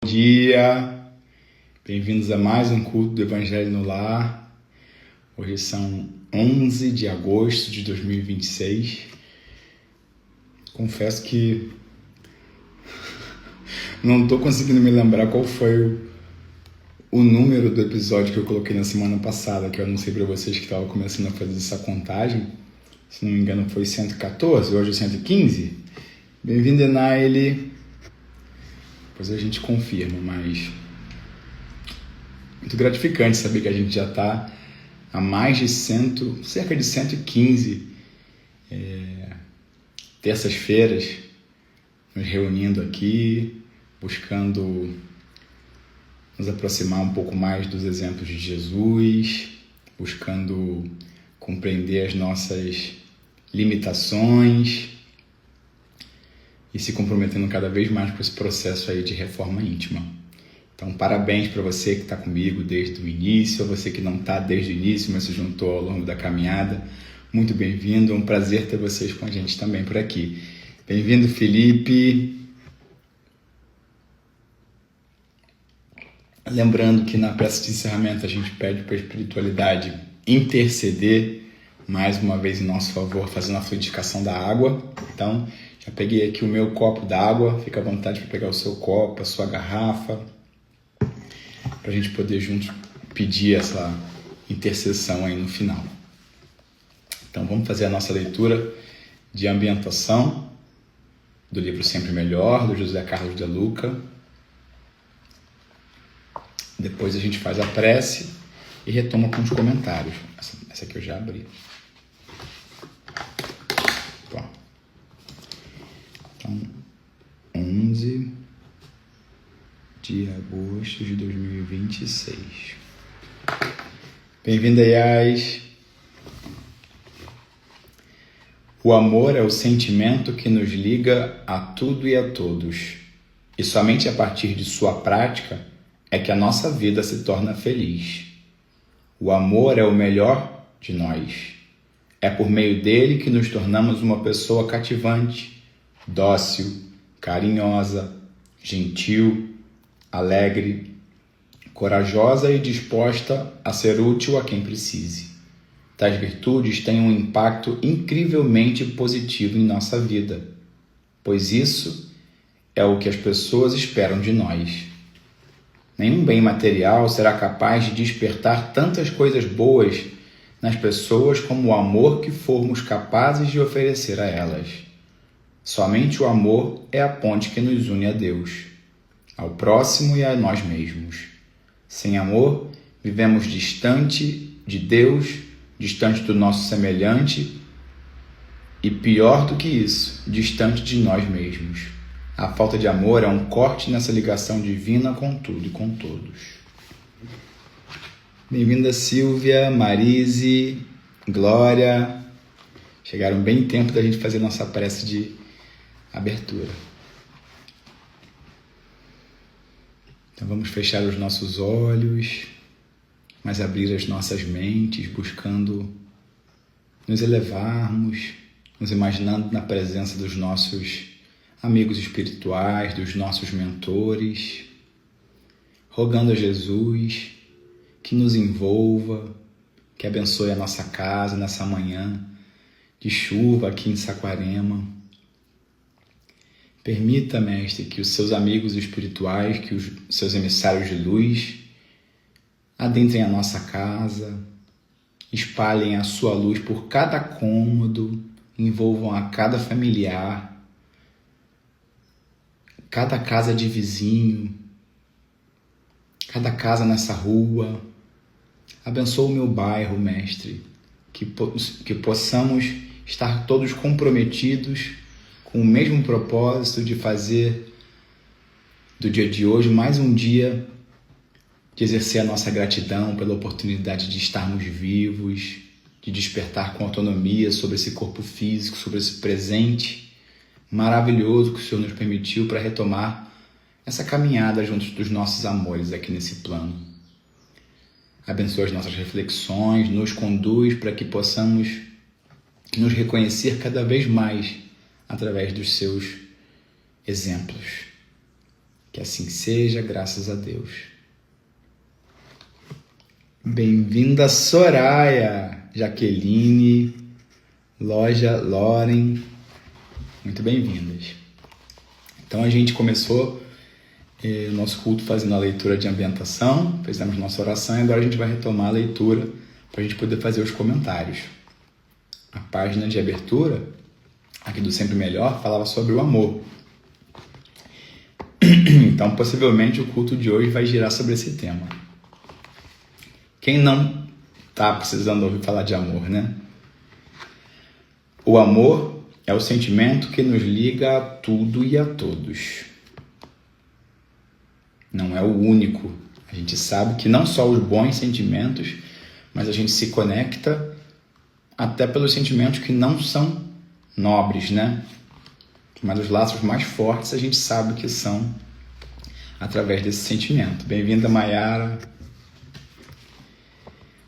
Dia, bem-vindos a mais um culto do Evangelho no Lar. Hoje são 11 de agosto de 2026. Confesso que não estou conseguindo me lembrar qual foi o número do episódio que eu coloquei na semana passada, que eu anunciei para vocês que estava começando a fazer essa contagem. Se não me engano foi 114, hoje é 115. Bem-vindo, Enaile. Depois a gente confirma, mas muito gratificante saber que a gente já está há mais de cerca de 115 terças-feiras nos reunindo aqui, buscando nos aproximar um pouco mais dos exemplos de Jesus, buscando compreender as nossas limitações e se comprometendo cada vez mais com esse processo aí de reforma íntima. Então, parabéns para você que está comigo desde o início, a você que não está desde o início, mas se juntou ao longo da caminhada. Muito bem-vindo, é um prazer ter vocês com a gente também por aqui. Bem-vindo, Felipe. Lembrando que na peça de encerramento a gente pede para a espiritualidade interceder mais uma vez em nosso favor, fazendo a fluidificação da água. Então, já peguei aqui o meu copo d'água, fica à vontade para pegar o seu copo, a sua garrafa, para a gente poder juntos pedir essa intercessão aí no final. Então vamos fazer a nossa leitura de ambientação do livro Sempre Melhor, do José Carlos de Luca. Depois a gente faz a prece e retoma com os comentários. Essa aqui eu já abri. Então, 11 de agosto de 2026. Bem-vinda, Yas. O amor é o sentimento que nos liga a tudo e a todos. E somente a partir de sua prática é que a nossa vida se torna feliz. O amor é o melhor de nós. É por meio dele que nos tornamos uma pessoa cativante, dócil, carinhosa, gentil, alegre, corajosa e disposta a ser útil a quem precise. Tais virtudes têm um impacto incrivelmente positivo em nossa vida, pois isso é o que as pessoas esperam de nós. Nenhum bem material será capaz de despertar tantas coisas boas nas pessoas como o amor que formos capazes de oferecer a elas. Somente o amor é a ponte que nos une a Deus, ao próximo e a nós mesmos. Sem amor, vivemos distante de Deus, distante do nosso semelhante e, pior do que isso, distante de nós mesmos. A falta de amor é um corte nessa ligação divina com tudo e com todos. Bem-vinda, Silvia, Marise, Glória. Chegaram bem em tempo da gente fazer nossa prece de abertura. Então vamos fechar os nossos olhos, mas abrir as nossas mentes, buscando nos elevarmos, nos imaginando na presença dos nossos amigos espirituais, dos nossos mentores, rogando a Jesus que nos envolva, que abençoe a nossa casa nessa manhã de chuva aqui em Saquarema. Permita, Mestre, que os seus amigos espirituais, que os seus emissários de luz adentrem a nossa casa, espalhem a sua luz por cada cômodo, envolvam a cada familiar, cada casa de vizinho, cada casa nessa rua. Abençoa o meu bairro, Mestre, que possamos estar todos comprometidos com o mesmo propósito de fazer do dia de hoje mais um dia de exercer a nossa gratidão pela oportunidade de estarmos vivos, de despertar com autonomia sobre esse corpo físico, sobre esse presente maravilhoso que o Senhor nos permitiu para retomar essa caminhada junto dos nossos amores aqui nesse plano. Abençoa as nossas reflexões, nos conduz para que possamos nos reconhecer cada vez mais através dos seus exemplos. Que assim seja, graças a Deus. Bem-vinda, Soraya, Jaqueline, Loja, Loren, muito bem-vindas. Então a gente começou o nosso culto fazendo a leitura de ambientação, fizemos nossa oração e agora a gente vai retomar a leitura para a gente poder fazer os comentários. A página de abertura, aqui do Sempre Melhor, falava sobre o amor. Então, possivelmente, o culto de hoje vai girar sobre esse tema. Quem não está precisando ouvir falar de amor, né? O amor é o sentimento que nos liga a tudo e a todos. Não é o único. A gente sabe que não só os bons sentimentos, mas a gente se conecta até pelos sentimentos que não são nobres, né? Mas os laços mais fortes a gente sabe que são através desse sentimento. Bem-vinda, Maiara.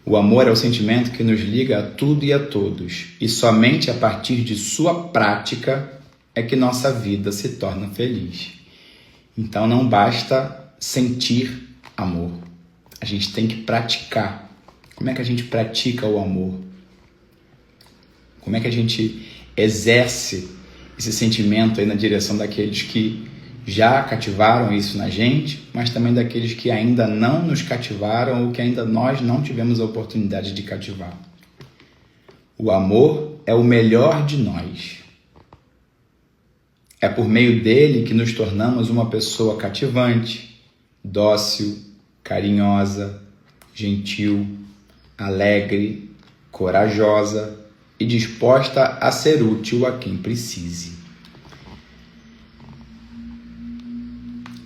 O amor é o sentimento que nos liga a tudo e a todos, e somente a partir de sua prática é que nossa vida se torna feliz. Então não basta sentir amor, a gente tem que praticar. Como é que a gente pratica o amor? Como é que a gente exerce esse sentimento aí na direção daqueles que já cativaram isso na gente, mas também daqueles que ainda não nos cativaram ou que ainda nós não tivemos a oportunidade de cativar. O amor é o melhor de nós. É por meio dele que nos tornamos uma pessoa cativante, dócil, carinhosa, gentil, alegre, corajosa e disposta a ser útil a quem precise.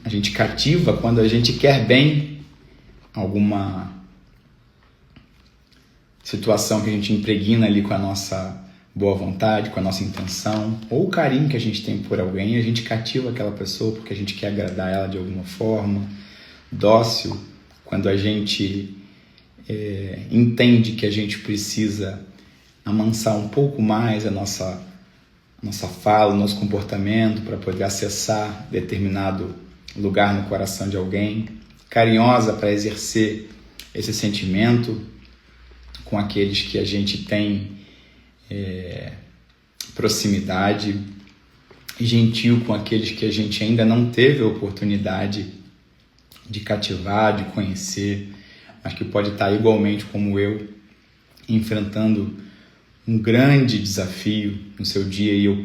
A gente cativa quando a gente quer bem alguma situação que a gente impregna ali com a nossa boa vontade, com a nossa intenção, ou o carinho que a gente tem por alguém, a gente cativa aquela pessoa porque a gente quer agradar ela de alguma forma. Dócil, quando a gente entende que a gente precisa amansar um pouco mais a nossa fala, o nosso comportamento para poder acessar determinado lugar no coração de alguém. Carinhosa para exercer esse sentimento com aqueles que a gente tem proximidade. Gentil com aqueles que a gente ainda não teve a oportunidade de cativar, de conhecer, mas que pode estar igualmente como eu, enfrentando um grande desafio no seu dia e eu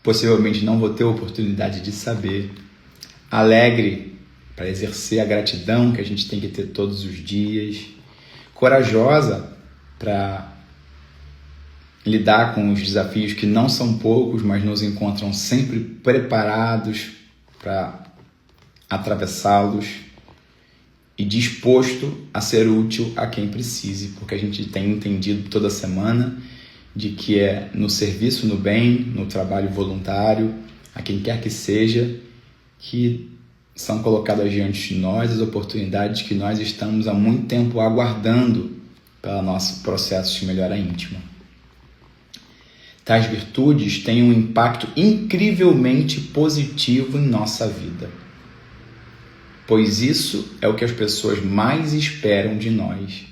possivelmente não vou ter a oportunidade de saber. Alegre para exercer a gratidão que a gente tem que ter todos os dias. Corajosa para lidar com os desafios que não são poucos, mas nos encontram sempre preparados para atravessá-los e disposto a ser útil a quem precise, porque a gente tem entendido toda semana de que é no serviço, no bem, no trabalho voluntário, a quem quer que seja, que são colocadas diante de nós as oportunidades que nós estamos há muito tempo aguardando pelo nosso processo de melhora íntima. Tais virtudes têm um impacto incrivelmente positivo em nossa vida, pois isso é o que as pessoas mais esperam de nós.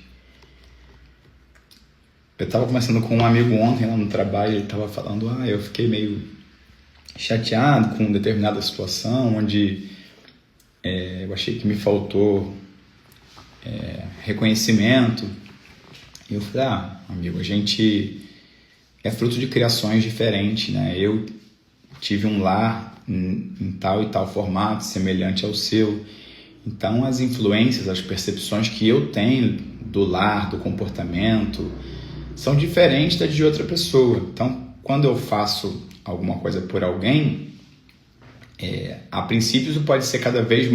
Eu estava conversando com um amigo ontem lá no trabalho, ele estava falando, eu fiquei meio chateado com determinada situação, onde eu achei que me faltou reconhecimento. E eu falei, amigo, a gente é fruto de criações diferentes, né? Eu tive um lar em tal e tal formato, semelhante ao seu. Então, as influências, as percepções que eu tenho do lar, do comportamento, são diferentes das de outra pessoa. Então, quando eu faço alguma coisa por alguém, a princípio isso pode ser cada vez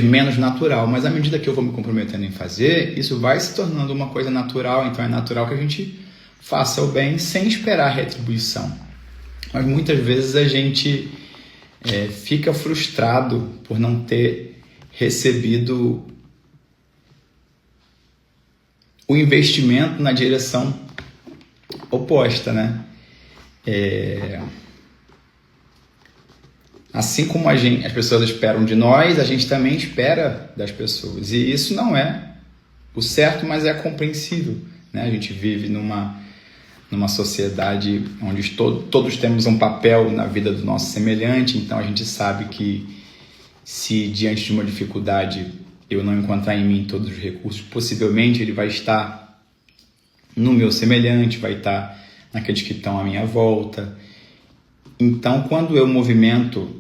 menos natural, mas à medida que eu vou me comprometendo em fazer, isso vai se tornando uma coisa natural. Então é natural que a gente faça o bem sem esperar retribuição. Mas muitas vezes a gente fica frustrado por não ter recebido o investimento na direção oposta, né? Assim como as pessoas esperam de nós, a gente também espera das pessoas. E isso não é o certo, mas é compreensível, né? A gente vive numa sociedade onde todos temos um papel na vida do nosso semelhante, então a gente sabe que se diante de uma dificuldade eu não encontrar em mim todos os recursos, possivelmente ele vai estar no meu semelhante, vai estar naqueles que estão à minha volta. Então, quando eu movimento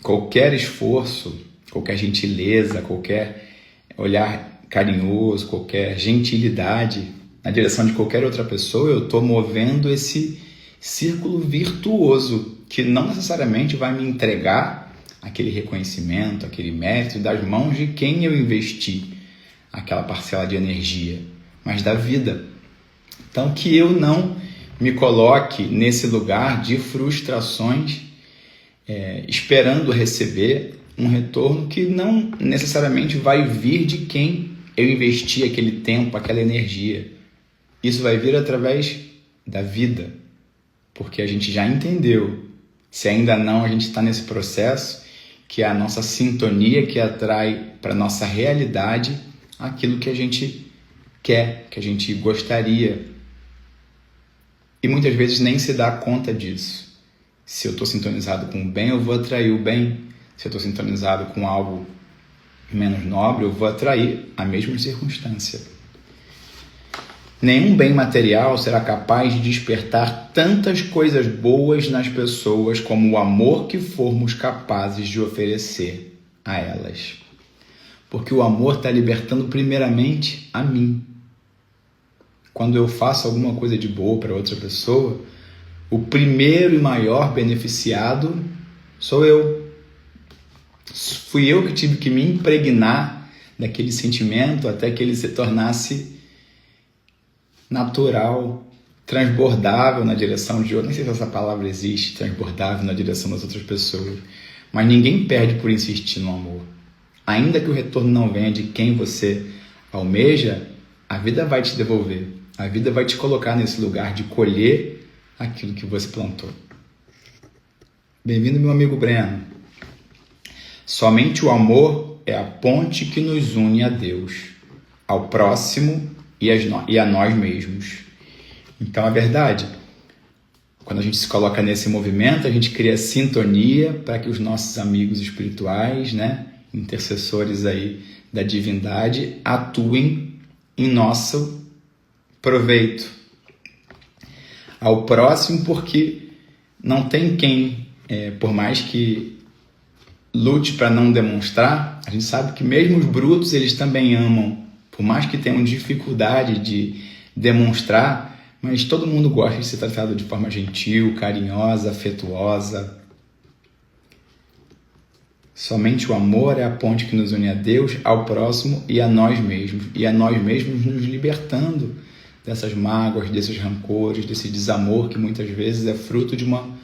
qualquer esforço, qualquer gentileza, qualquer olhar carinhoso, qualquer gentilidade na direção de qualquer outra pessoa, eu estou movendo esse círculo virtuoso que não necessariamente vai me entregar aquele reconhecimento, aquele mérito das mãos de quem eu investi aquela parcela de energia, mas da vida. Então, que eu não me coloque nesse lugar de frustrações, esperando receber um retorno que não necessariamente vai vir de quem eu investi aquele tempo, aquela energia. Isso vai vir através da vida, porque a gente já entendeu, se ainda não, a gente está nesse processo, que é a nossa sintonia que atrai para a nossa realidade aquilo que a gente quer, que a gente gostaria. E muitas vezes nem se dá conta disso. Se eu estou sintonizado com o bem, eu vou atrair o bem. Se eu estou sintonizado com algo menos nobre, eu vou atrair a mesma circunstância. Nenhum bem material será capaz de despertar tantas coisas boas nas pessoas como o amor que formos capazes de oferecer a elas. Porque o amor está libertando primeiramente a mim. Quando eu faço alguma coisa de boa para outra pessoa, o primeiro e maior beneficiado sou eu. Fui eu que tive que me impregnar daquele sentimento até que ele se tornasse natural, transbordável na direção de outro. Nem sei se essa palavra existe, transbordável na direção das outras pessoas. Mas ninguém perde por insistir no amor. Ainda que o retorno não venha de quem você almeja, a vida vai te devolver. A vida vai te colocar nesse lugar de colher aquilo que você plantou. Bem-vindo, meu amigo Breno. Somente o amor é a ponte que nos une a Deus, ao próximo e a nós mesmos. Então, é verdade. Quando a gente se coloca nesse movimento, a gente cria sintonia para que os nossos amigos espirituais, né, intercessores aí da divindade, atuem em nosso proveito. Ao próximo, porque não tem quem, por mais que lute para não demonstrar, a gente sabe que mesmo os brutos, eles também amam, por mais que tenham dificuldade de demonstrar, mas todo mundo gosta de ser tratado de forma gentil, carinhosa, afetuosa. Somente o amor é a ponte que nos une a Deus, ao próximo e a nós mesmos. E a nós mesmos nos libertando dessas mágoas, desses rancores, desse desamor que muitas vezes é fruto de uma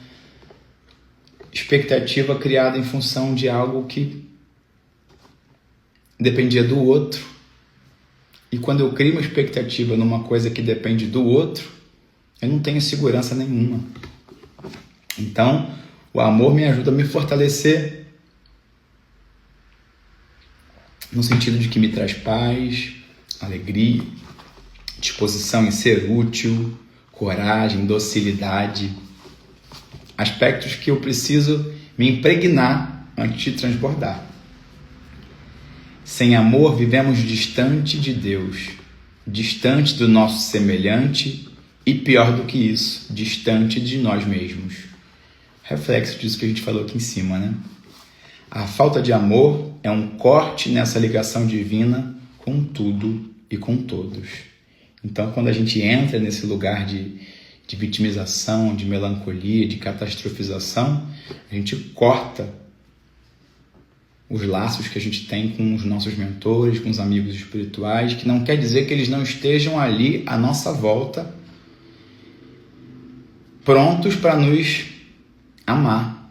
expectativa criada em função de algo que dependia do outro. E quando eu crio uma expectativa numa coisa que depende do outro, eu não tenho segurança nenhuma. Então, o amor me ajuda a me fortalecer no sentido de que me traz paz, alegria, disposição em ser útil, coragem, docilidade, aspectos que eu preciso me impregnar antes de transbordar. Sem amor, vivemos distante de Deus, distante do nosso semelhante e, pior do que isso, distante de nós mesmos. Reflexo disso que a gente falou aqui em cima, né? A falta de amor é um corte nessa ligação divina com tudo e com todos. Então, quando a gente entra nesse lugar de vitimização, de melancolia, de catastrofização, a gente corta os laços que a gente tem com os nossos mentores, com os amigos espirituais, que não quer dizer que eles não estejam ali à nossa volta, prontos para nos amar,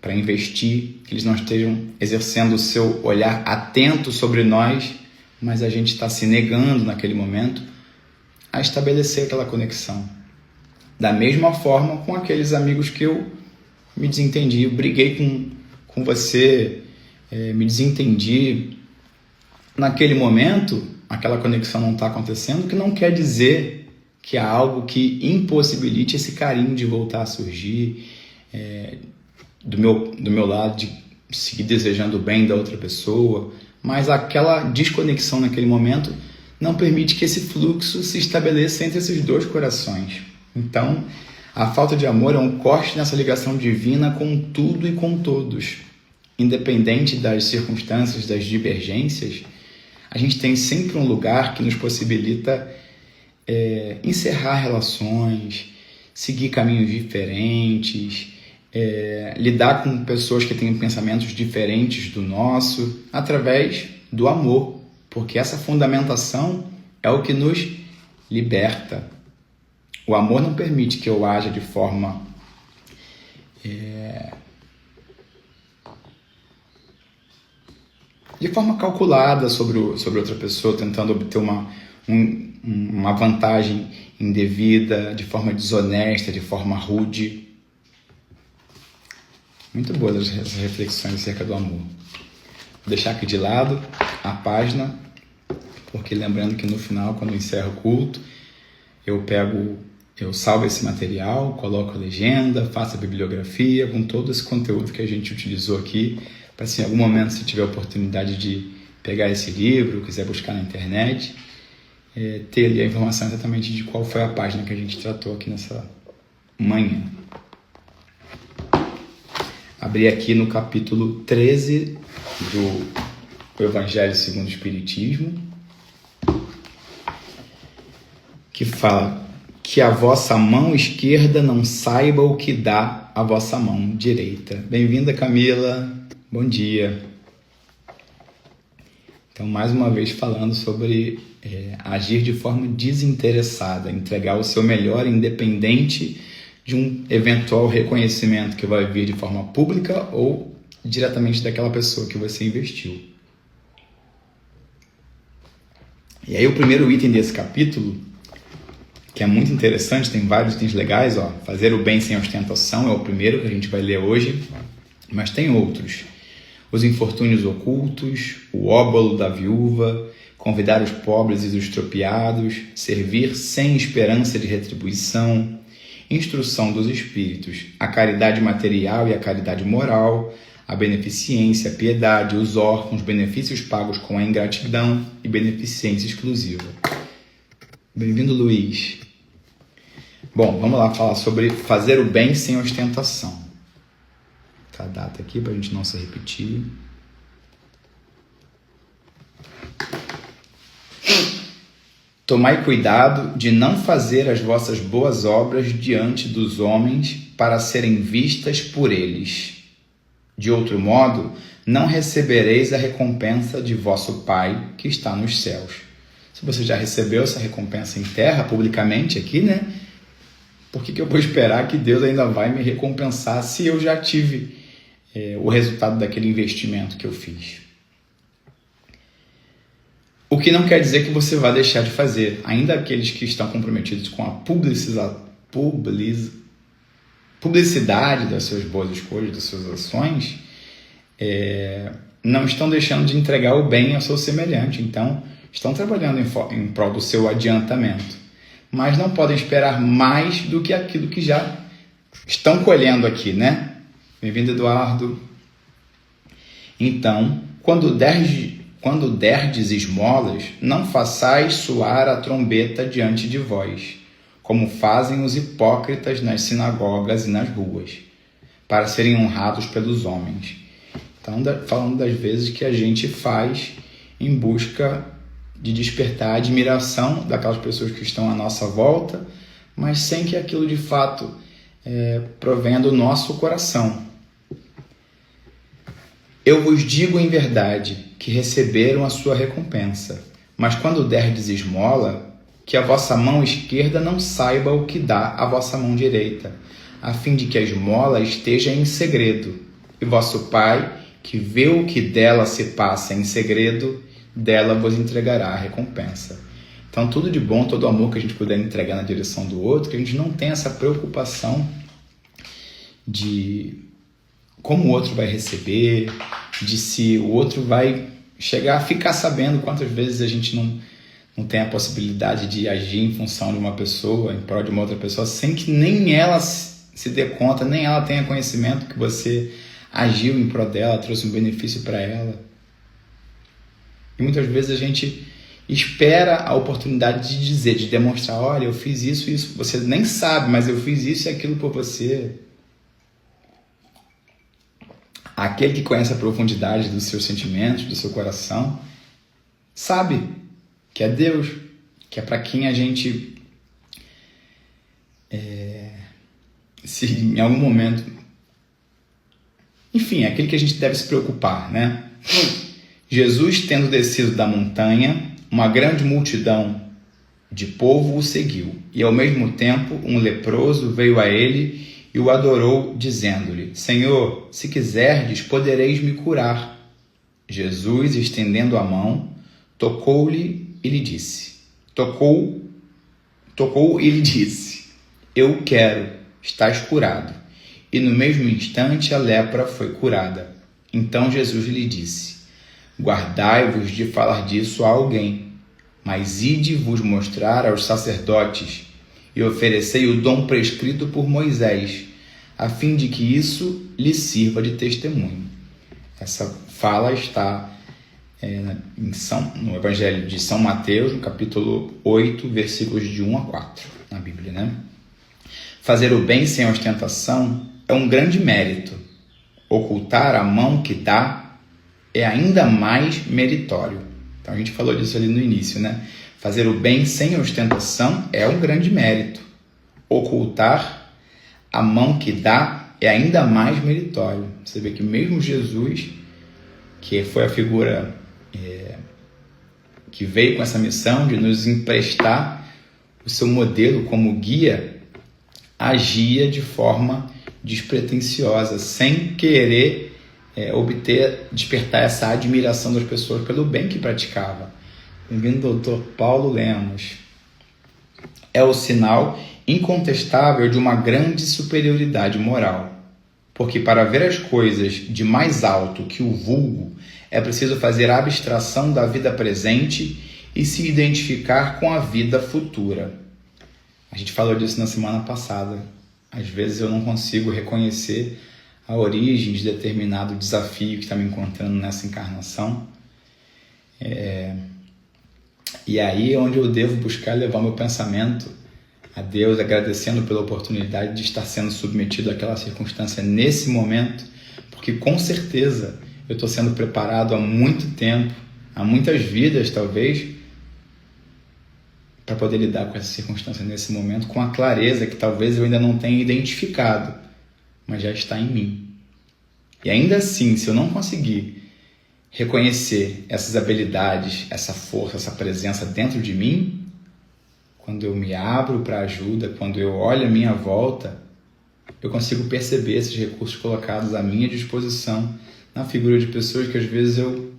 para investir, que eles não estejam exercendo o seu olhar atento sobre nós, mas a gente está se negando naquele momento a estabelecer aquela conexão. Da mesma forma com aqueles amigos que eu me desentendi, eu briguei com você, me desentendi. Naquele momento, aquela conexão não está acontecendo, que não quer dizer que há algo que impossibilite esse carinho de voltar a surgir, do meu lado, de seguir desejando o bem da outra pessoa, mas aquela desconexão naquele momento não permite que esse fluxo se estabeleça entre esses dois corações. Então, a falta de amor é um corte nessa ligação divina com tudo e com todos. Independente das circunstâncias, das divergências, a gente tem sempre um lugar que nos possibilita encerrar relações, seguir caminhos diferentes, lidar com pessoas que têm pensamentos diferentes do nosso, através do amor, porque essa fundamentação é o que nos liberta. O amor não permite que eu haja de forma calculada sobre outra pessoa, tentando obter uma vantagem indevida, de forma desonesta, de forma rude. Muito boas essas reflexões acerca do amor. Vou deixar aqui de lado a página, porque lembrando que no final, quando eu encerro o culto, eu salvo esse material, coloco a legenda, faço a bibliografia com todo esse conteúdo que a gente utilizou aqui, para se em algum momento, se tiver a oportunidade de pegar esse livro, quiser buscar na internet, ter ali a informação exatamente de qual foi a página que a gente tratou aqui nessa manhã. Abri aqui no capítulo 13 do Evangelho segundo o Espiritismo, que fala que a vossa mão esquerda não saiba o que dá a vossa mão direita. Bem-vinda, Camila. Bom dia. Então, mais uma vez falando sobre agir de forma desinteressada, entregar o seu melhor independente de um eventual reconhecimento que vai vir de forma pública ou diretamente daquela pessoa que você investiu. E aí o primeiro item desse capítulo, que é muito interessante, tem vários itens legais, fazer o bem sem ostentação é o primeiro que a gente vai ler hoje, mas tem outros. Os infortúnios ocultos, o óbolo da viúva, convidar os pobres e os estropiados, servir sem esperança de retribuição, instrução dos espíritos, a caridade material e a caridade moral, a beneficência, a piedade, os órfãos, benefícios pagos com a ingratidão e beneficência exclusiva. Bem-vindo, Luiz. Bom, vamos lá falar sobre fazer o bem sem ostentação. Tá a data aqui para a gente não se repetir. Tomai cuidado de não fazer as vossas boas obras diante dos homens para serem vistas por eles. De outro modo, não recebereis a recompensa de vosso Pai que está nos céus. Se você já recebeu essa recompensa em terra, publicamente aqui, né? Por que eu vou esperar que Deus ainda vai me recompensar se eu já tive o resultado daquele investimento que eu fiz? O que não quer dizer que você vai deixar de fazer. Ainda aqueles que estão comprometidos com a publicidade das suas boas escolhas, das suas ações, não estão deixando de entregar o bem ao seu semelhante. Então, estão trabalhando em prol do seu adiantamento. Mas não podem esperar mais do que aquilo que já estão colhendo aqui, né? Bem-vindo, Eduardo. Então, quando derdes esmolas, não façais soar a trombeta diante de vós, como fazem os hipócritas nas sinagogas e nas ruas, para serem honrados pelos homens. Então, falando das vezes que a gente faz em busca de despertar a admiração daquelas pessoas que estão à nossa volta, mas sem que aquilo de fato provenha do nosso coração. Eu vos digo em verdade que receberam a sua recompensa, mas quando derdes esmola, que a vossa mão esquerda não saiba o que dá a vossa mão direita, a fim de que a esmola esteja em segredo, e vosso Pai, que vê o que dela se passa em segredo, dela vos entregará a recompensa. Então, tudo de bom, todo amor que a gente puder entregar na direção do outro, que a gente não tenha essa preocupação de como o outro vai receber, de se o outro vai chegar a ficar sabendo quantas vezes a gente não tem a possibilidade de agir em função de uma pessoa, em prol de uma outra pessoa, sem que nem ela se dê conta, nem ela tenha conhecimento que você agiu em prol dela, trouxe um benefício para ela. E muitas vezes a gente espera a oportunidade de dizer, de demonstrar, olha, eu fiz isso e isso, você nem sabe, mas eu fiz isso e aquilo por você. Aquele que conhece a profundidade dos seus sentimentos, do seu coração, sabe que é Deus, que é para quem a gente, se em algum momento, enfim, é aquele que a gente deve se preocupar, né? Jesus, tendo descido da montanha, uma grande multidão de povo o seguiu, e ao mesmo tempo um leproso veio a ele e o adorou, dizendo-lhe, Senhor, se quiserdes, podereis me curar. Jesus, estendendo a mão, tocou-lhe e lhe disse, eu quero, estás curado. E no mesmo instante a lepra foi curada. Então Jesus lhe disse, guardai-vos de falar disso a alguém, mas ide vos mostrar aos sacerdotes e oferecei o dom prescrito por Moisés, a fim de que isso lhe sirva de testemunho. Essa fala está no Evangelho de São Mateus, no capítulo 8, versículos de 1 a 4, na Bíblia, né? Fazer o bem sem ostentação é um grande mérito. Ocultar a mão que dá é ainda mais meritório. Então a gente falou disso ali no início, né? Fazer o bem sem ostentação é um grande mérito. Ocultar a mão que dá é ainda mais meritório. Você vê que mesmo Jesus, que foi a figura que veio com essa missão de nos emprestar o seu modelo como guia, agia de forma despretensiosa, sem querer despertar essa admiração das pessoas pelo bem que praticava. Bem-vindo, Dr. Paulo Lemos. É o sinal incontestável de uma grande superioridade moral, porque para ver as coisas de mais alto que o vulgo, é preciso fazer a abstração da vida presente e se identificar com a vida futura. A gente falou disso na semana passada. Às vezes eu não consigo reconhecer a origem de determinado desafio que está me encontrando nessa encarnação. E aí é onde eu devo buscar levar meu pensamento a Deus, agradecendo pela oportunidade de estar sendo submetido àquela circunstância nesse momento, porque com certeza eu estou sendo preparado há muito tempo, há muitas vidas talvez, para poder lidar com essa circunstância nesse momento com a clareza que talvez eu ainda não tenha identificado, mas já está em mim. E ainda assim, se eu não conseguir reconhecer essas habilidades, essa força, essa presença dentro de mim, quando eu me abro para ajuda, quando eu olho à minha volta, eu consigo perceber esses recursos colocados à minha disposição na figura de pessoas que às vezes eu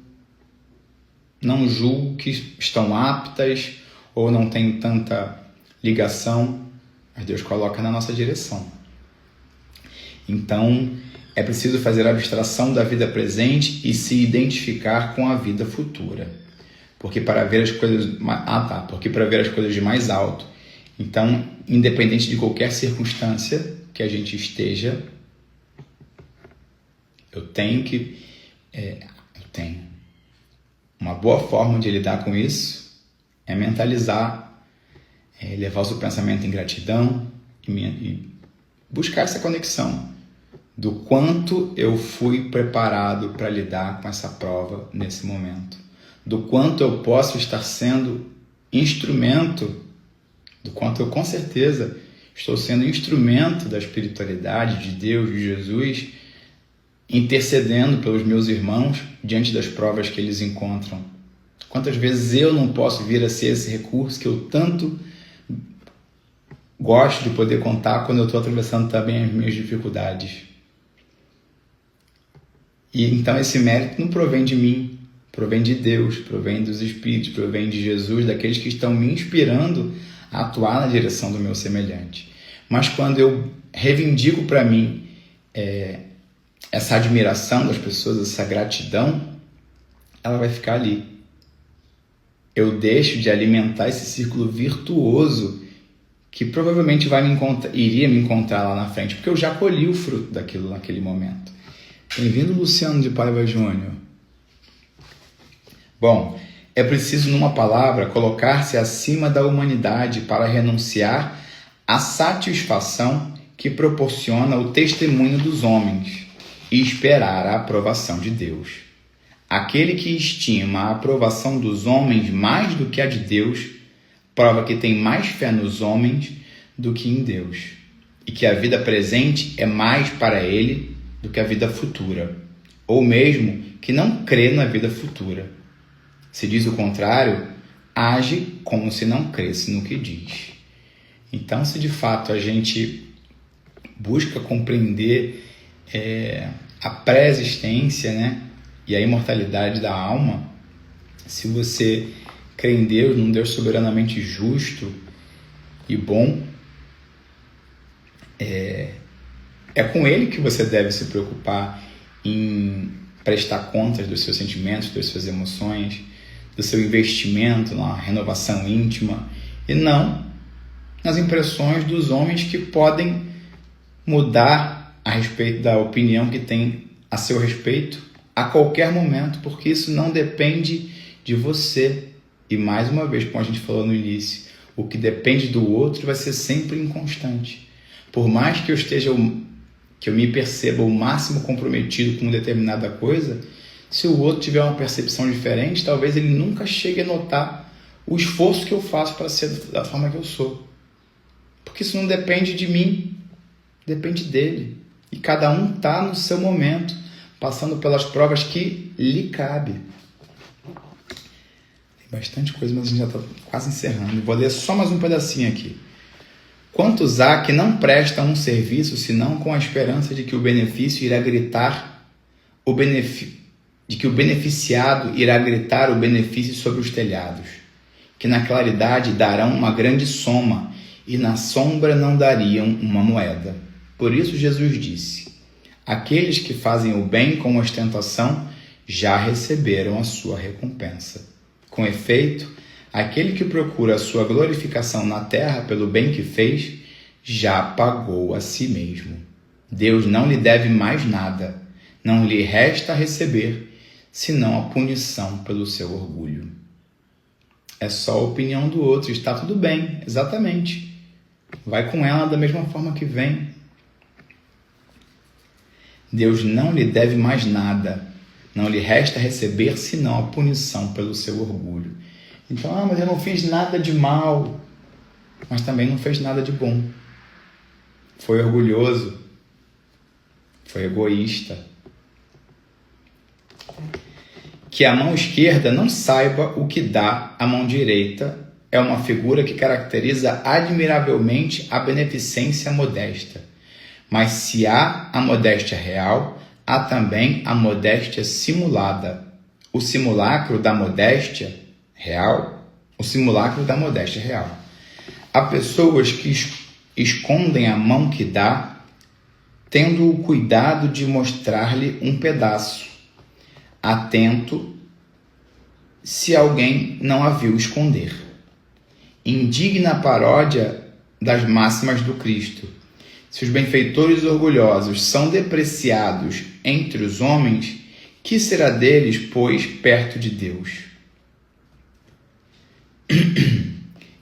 não julgo que estão aptas ou não tenho tanta ligação, mas Deus coloca na nossa direção. Então, é preciso fazer a abstração da vida presente e se identificar com a vida futura. Porque para ver as coisas de mais alto. Então, independente de qualquer circunstância que a gente esteja, eu tenho uma boa forma de lidar com isso é mentalizar, levar o seu pensamento em gratidão e buscar essa conexão do quanto eu fui preparado para lidar com essa prova nesse momento, do quanto eu posso estar sendo instrumento, do quanto eu com certeza estou sendo instrumento da espiritualidade de Deus, de Jesus, intercedendo pelos meus irmãos diante das provas que eles encontram. Quantas vezes eu não posso vir a ser esse recurso que eu tanto gosto de poder contar quando eu estou atravessando também as minhas dificuldades. E então esse mérito não provém de mim, provém de Deus, provém dos Espíritos, provém de Jesus, daqueles que estão me inspirando a atuar na direção do meu semelhante. Mas quando eu reivindico para mim essa admiração das pessoas, essa gratidão, ela vai ficar ali. Eu deixo de alimentar esse círculo virtuoso que provavelmente iria me encontrar lá na frente, porque eu já colhi o fruto daquilo naquele momento. Bem-vindo, Luciano de Paiva Júnior. Bom, é preciso, numa palavra, colocar-se acima da humanidade para renunciar à satisfação que proporciona o testemunho dos homens e esperar a aprovação de Deus. Aquele que estima a aprovação dos homens mais do que a de Deus, prova que tem mais fé nos homens do que em Deus, e que a vida presente é mais para ele do que a vida futura, ou mesmo que não crê na vida futura. Se diz o contrário, age como se não cresse no que diz. Então, se de fato a gente busca compreender a pré-existência, né, e a imortalidade da alma, se você crê em Deus, num Deus soberanamente justo e bom, é com Ele que você deve se preocupar em prestar contas dos seus sentimentos, das suas emoções, do seu investimento na renovação íntima, e não nas impressões dos homens que podem mudar a respeito da opinião que tem a seu respeito a qualquer momento, porque isso não depende de você. E mais uma vez, como a gente falou no início, o que depende do outro vai ser sempre inconstante. Por mais que eu me perceba o máximo comprometido com determinada coisa, se o outro tiver uma percepção diferente, talvez ele nunca chegue a notar o esforço que eu faço para ser da forma que eu sou. Porque isso não depende de mim, depende dele. E cada um está no seu momento, passando pelas provas que lhe cabe. Tem bastante coisa, mas a gente já está quase encerrando. Vou ler só mais um pedacinho aqui. Quantos há que não prestam um serviço senão com a esperança de que o benefício irá gritar de que o beneficiado irá gritar o benefício sobre os telhados, que na claridade darão uma grande soma e na sombra não dariam uma moeda. Por isso Jesus disse: aqueles que fazem o bem com ostentação já receberam a sua recompensa. Com efeito, aquele que procura a sua glorificação na terra pelo bem que fez, já pagou a si mesmo. Deus não lhe deve mais nada, não lhe resta receber, senão a punição pelo seu orgulho. É só a opinião do outro, está tudo bem, exatamente. Vai com ela da mesma forma que vem. Deus não lhe deve mais nada, não lhe resta receber, senão a punição pelo seu orgulho. Então, mas eu não fiz nada de mal, mas também não fez nada de bom. Foi orgulhoso, foi egoísta. Que a mão esquerda não saiba o que dá a mão direita é uma figura que caracteriza admiravelmente a beneficência modesta. Mas se há a modéstia real, há também a modéstia simulada. O simulacro da modéstia real. Há pessoas que escondem a mão que dá, tendo o cuidado de mostrar-lhe um pedaço, atento se alguém não a viu esconder. Indigna paródia das máximas do Cristo. Se os benfeitores orgulhosos são depreciados entre os homens, que será deles, pois, perto de Deus?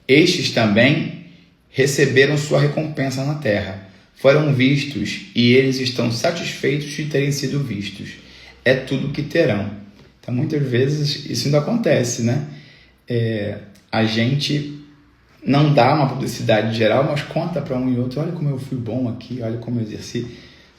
Estes também receberam sua recompensa na terra. Foram vistos e eles estão satisfeitos de terem sido vistos. É tudo que terão. Então, muitas vezes, isso ainda acontece, né? A gente não dá uma publicidade geral, mas conta para um e outro: olha como eu fui bom aqui, olha como eu exerci.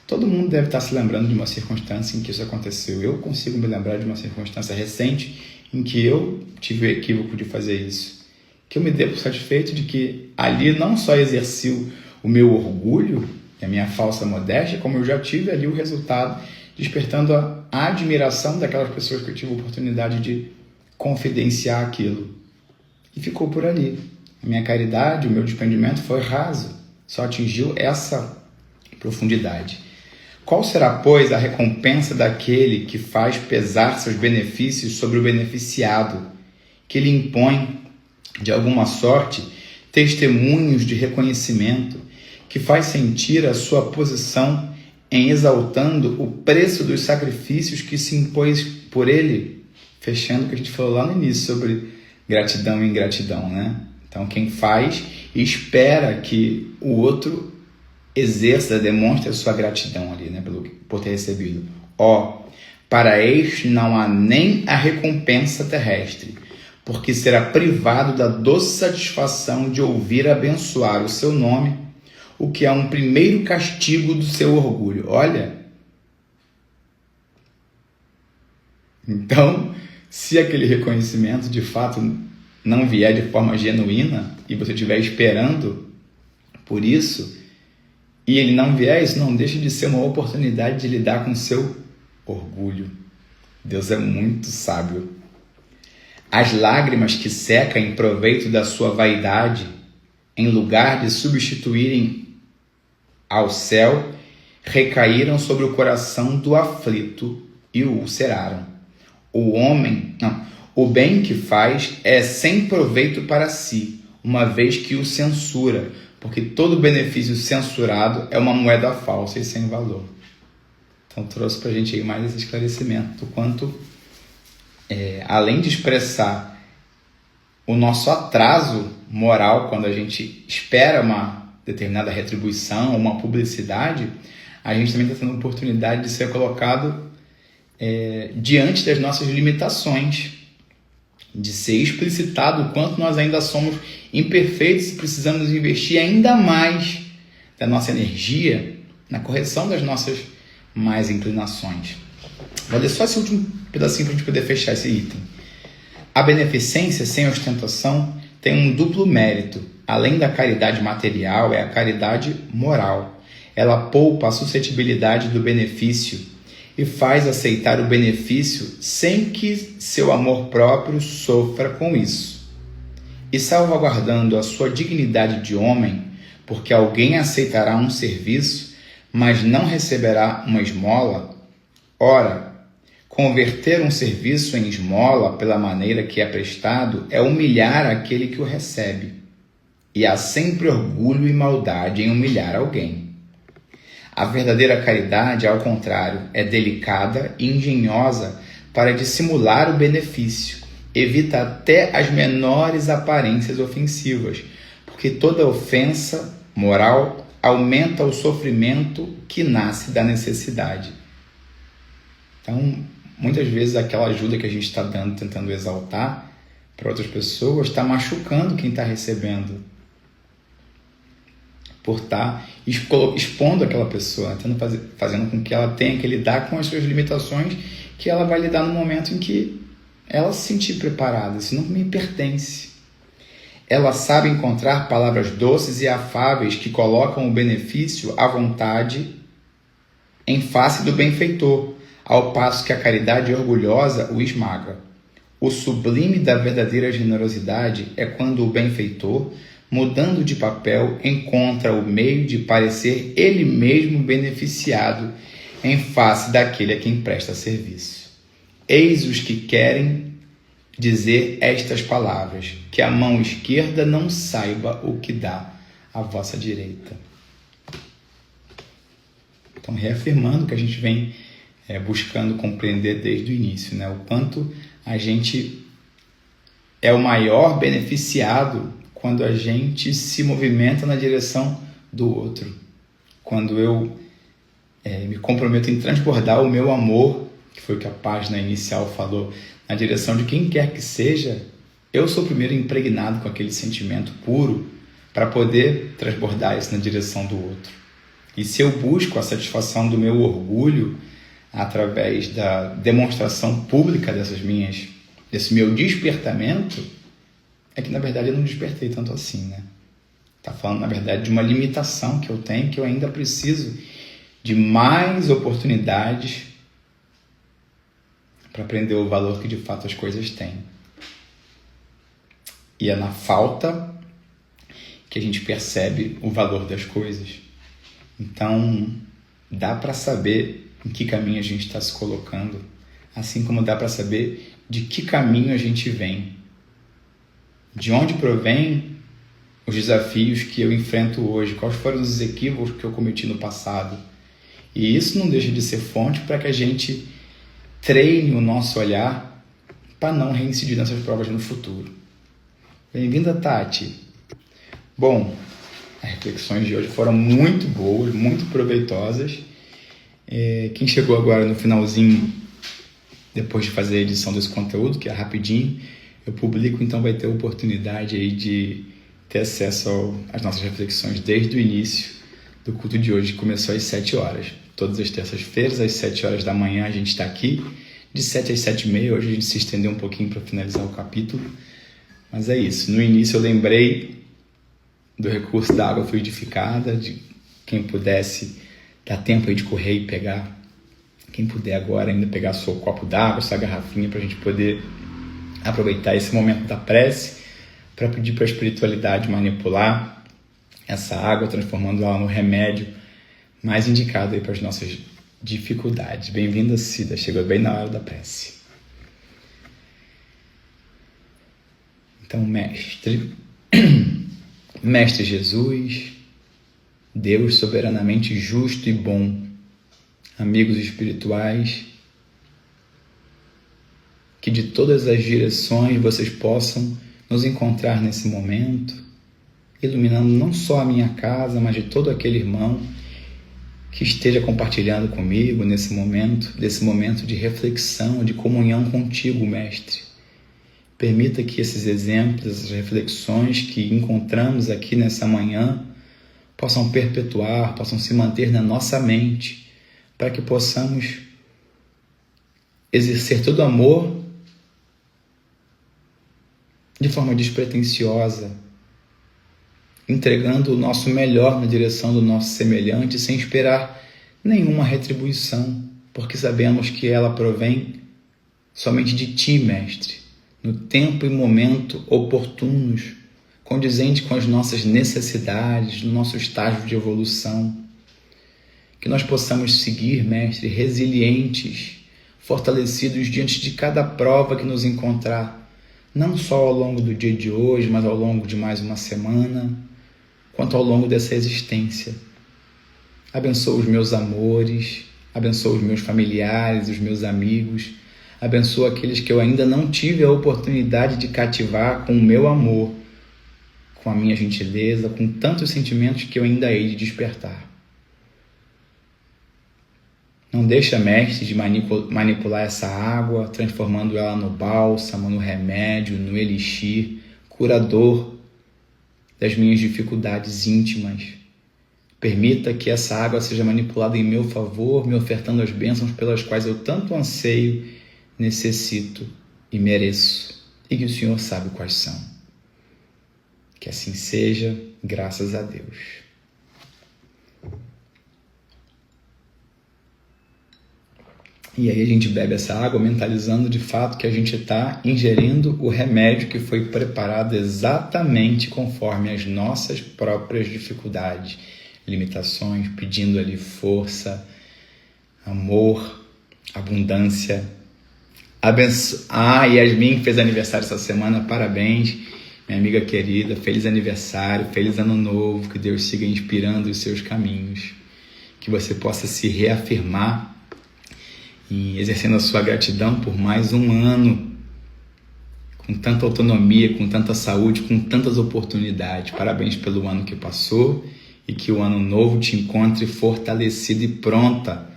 Todo mundo deve estar se lembrando de uma circunstância em que isso aconteceu. Eu consigo me lembrar de uma circunstância recente em que eu tive o equívoco de fazer isso. Que eu me dei por satisfeito de que ali não só exerci o meu orgulho, a minha falsa modéstia, como eu já tive ali o resultado, despertando a admiração daquelas pessoas que eu tive a oportunidade de confidenciar aquilo. E ficou por ali. A minha caridade, o meu desprendimento foi raso, só atingiu essa profundidade. Qual será, pois, a recompensa daquele que faz pesar seus benefícios sobre o beneficiado, que lhe impõe, de alguma sorte, testemunhos de reconhecimento, que faz sentir a sua posição em exaltando o preço dos sacrifícios que se impôs por ele, fechando o que a gente falou lá no início sobre gratidão e ingratidão, né? Então, quem faz espera que o outro exerça, demonstre a sua gratidão ali, né, por ter recebido. Para este não há nem a recompensa terrestre, porque será privado da doce satisfação de ouvir abençoar o seu nome, o que é um primeiro castigo do seu orgulho. Olha, então, se aquele reconhecimento de fato não vier de forma genuína e você estiver esperando por isso, e ele não vier, isso não deixa de ser uma oportunidade de lidar com o seu orgulho. Deus é muito sábio. As lágrimas que secam em proveito da sua vaidade, em lugar de substituírem ao céu, recaíram sobre o coração do aflito e o ulceraram. O bem que faz é sem proveito para si, uma vez que o censura, porque todo benefício censurado é uma moeda falsa e sem valor. Então trouxe para a gente aí mais esse esclarecimento do quanto, além de expressar o nosso atraso moral quando a gente espera uma determinada retribuição, uma publicidade, a gente também está tendo a oportunidade de ser colocado diante das nossas limitações, de ser explicitado o quanto nós ainda somos imperfeitos e precisamos investir ainda mais da nossa energia na correção das nossas más inclinações. Vou ler só esse último pedacinho para a gente poder fechar esse item. A beneficência sem ostentação tem um duplo mérito. Além da caridade material, é a caridade moral. Ela poupa a suscetibilidade do benefício e faz aceitar o benefício sem que seu amor próprio sofra com isso. E salvaguardando a sua dignidade de homem, porque alguém aceitará um serviço, mas não receberá uma esmola. Ora, converter um serviço em esmola pela maneira que é prestado é humilhar aquele que o recebe. E há sempre orgulho e maldade em humilhar alguém. A verdadeira caridade, ao contrário, é delicada e engenhosa para dissimular o benefício. Evita até as menores aparências ofensivas, porque toda ofensa moral aumenta o sofrimento que nasce da necessidade. Então, muitas vezes aquela ajuda que a gente está dando, tentando exaltar para outras pessoas, está machucando quem está recebendo, por estar expondo aquela pessoa, fazendo com que ela tenha que lidar com as suas limitações, que ela vai lidar no momento em que ela se sentir preparada. Isso não me pertence. Ela sabe encontrar palavras doces e afáveis que colocam o benefício à vontade em face do benfeitor, ao passo que a caridade orgulhosa o esmaga. O sublime da verdadeira generosidade é quando o benfeitor, mudando de papel, encontra o meio de parecer ele mesmo beneficiado em face daquele a quem presta serviço. Eis os que querem dizer estas palavras, que a mão esquerda não saiba o que dá a vossa direita. Então, reafirmando que a gente vem buscando compreender desde o início, né? O quanto a gente é o maior beneficiado quando a gente se movimenta na direção do outro. Quando eu me comprometo em transbordar o meu amor, que foi o que a página inicial falou, na direção de quem quer que seja, eu sou primeiro impregnado com aquele sentimento puro para poder transbordar isso na direção do outro. E se eu busco a satisfação do meu orgulho através da demonstração pública desse meu despertamento, é que na verdade eu não despertei tanto assim, né? Está falando na verdade de uma limitação que eu tenho, que eu ainda preciso de mais oportunidades para aprender o valor que de fato as coisas têm. E é na falta que a gente percebe o valor das coisas. Então, dá para saber em que caminho a gente está se colocando, assim como dá para saber de que caminho a gente vem, de onde provém os desafios que eu enfrento hoje, quais foram os equívocos que eu cometi no passado. E isso não deixa de ser fonte para que a gente treine o nosso olhar para não reincidir nessas provas no futuro. Bem-vinda, Tati. Bom, as reflexões de hoje foram muito boas, muito proveitosas. Quem chegou agora no finalzinho, depois de fazer a edição desse conteúdo, que é rapidinho, eu publico, então vai ter a oportunidade aí de ter acesso às nossas reflexões desde o início do culto de hoje, que começou às 7 horas. Todas as terças-feiras, às 7 horas da manhã, a gente está aqui, de 7 às 7h30. Hoje a gente se estendeu um pouquinho para finalizar o capítulo, mas é isso. No início eu lembrei do recurso da água fluidificada, de quem pudesse dar tempo aí de correr e pegar, quem puder agora ainda pegar seu copo d'água, sua garrafinha, para a gente poder aproveitar esse momento da prece para pedir para a espiritualidade manipular essa água, transformando ela no remédio mais indicado aí para as nossas dificuldades. Bem-vinda, Cida, chegou bem na hora da prece. Então, Mestre Jesus, Deus soberanamente justo e bom, amigos espirituais, que de todas as direções vocês possam nos encontrar nesse momento, iluminando não só a minha casa, mas de todo aquele irmão que esteja compartilhando comigo nesse momento de reflexão, de comunhão contigo, Mestre. Permita que esses exemplos, essas reflexões que encontramos aqui nessa manhã possam perpetuar, possam se manter na nossa mente, para que possamos exercer todo o amor de forma despretensiosa, entregando o nosso melhor na direção do nosso semelhante, sem esperar nenhuma retribuição, porque sabemos que ela provém somente de Ti, Mestre, no tempo e momento oportunos, condizente com as nossas necessidades, no nosso estágio de evolução. Que nós possamos seguir, Mestre, resilientes, fortalecidos diante de cada prova que nos encontrar, não só ao longo do dia de hoje, mas ao longo de mais uma semana, quanto ao longo dessa existência. Abençoa os meus amores, abençoa os meus familiares, os meus amigos, abençoa aqueles que eu ainda não tive a oportunidade de cativar com o meu amor, com a minha gentileza, com tantos sentimentos que eu ainda hei de despertar. Não deixa, Mestre, de manipular essa água, transformando ela no bálsamo, no remédio, no elixir, curador das minhas dificuldades íntimas. Permita que essa água seja manipulada em meu favor, me ofertando as bênçãos pelas quais eu tanto anseio, necessito e mereço, e que o Senhor sabe quais são. Que assim seja, graças a Deus. E aí a gente bebe essa água mentalizando de fato que a gente está ingerindo o remédio que foi preparado exatamente conforme as nossas próprias dificuldades, limitações, pedindo ali força, amor, abundância. Yasmin fez aniversário essa semana, parabéns, minha amiga querida, feliz aniversário, feliz ano novo, que Deus siga inspirando os seus caminhos, que você possa se reafirmar e exercendo a sua gratidão por mais um ano, com tanta autonomia, com tanta saúde, com tantas oportunidades. Parabéns pelo ano que passou e que o ano novo te encontre fortalecida e pronta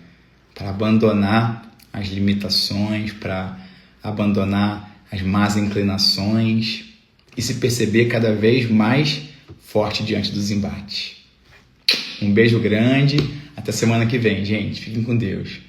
para abandonar as limitações, para abandonar as más inclinações e se perceber cada vez mais forte diante dos embates. Um beijo grande, até semana que vem, gente. Fiquem com Deus.